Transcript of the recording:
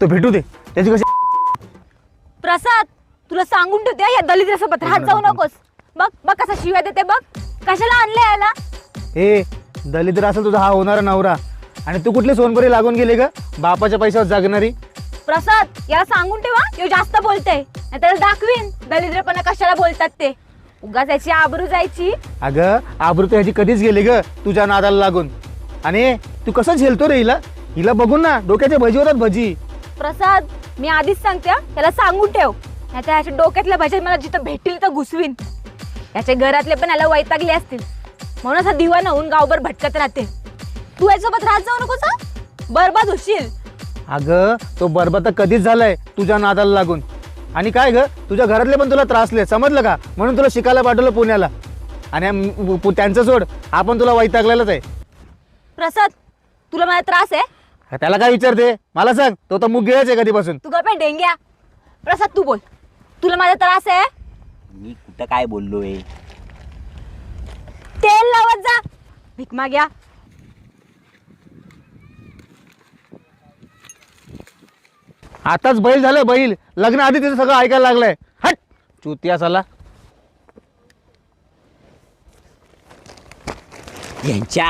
तो भेटू दे त्याची कशी. प्रसाद तुला सांगून ठेवते या दलिद्रासोबत हात जाऊ नकोस. बघ बघ कसा शिव्या देते बघ. कशाला आणले याला. ए दलिद्र असेल तुझा हा होणारा नवरा आणि तू कुठली सोनपरी लागून गेली का बापाच्या पैशावर जगणारी. प्रसाद याला सांगून ठेवा यो जास्त बोलते नाही त्याला दाखवीन दलिद्रपणा कशाला बोलतात ते. उगा जायची आबरू जायची. अगं आबरू तर ह्याची कधीच गेली ग तुझ्या नादाला लागून. आणि तू कसं झेलतो रे हिला. हिला बघून ना डोक्याच्या भजी होतात भजी. प्रसाद मी आधीच सांगते त्याला सांगून ठेव नाही तर ह्याच्या डोक्यातल्या भाज्या मला जिथं भेटतील तर घुसवीन. याच्या घरातले पण याला वैतागले असतील म्हणून हा दिवाना होऊन गावभर भटकत राहते. तू याच्यासोबत राहत जाऊ नकोस हा. बरबाद होशील. अगं तो बरबाद तर कधीच झालाय तुझ्या नादाला लागून. आणि काय ग तुझ्या घरातले पण तुला त्रासले समजलं का म्हणून तुला शिकायला पाठवलं पुण्याला. आणि त्यांचं सोड आपण तुला वैतागलेलाच आहे. प्रसाद तुला माझा त्रास आहे. त्याला काय विचारते मला सांग. तो तर मुग गिळायच आहे कधीपासून. तू गप्पा डेंग्या. प्रसाद तू बोल तुला माझा त्रास आहे. मी कुठं काय बोललोय. तेल लावत जा. भीक माग्या. आताच बैल झालं बैल. लग्न आधी तिचं सगळं ऐकायला लागलंय. हट चुतिया साला. यांच्या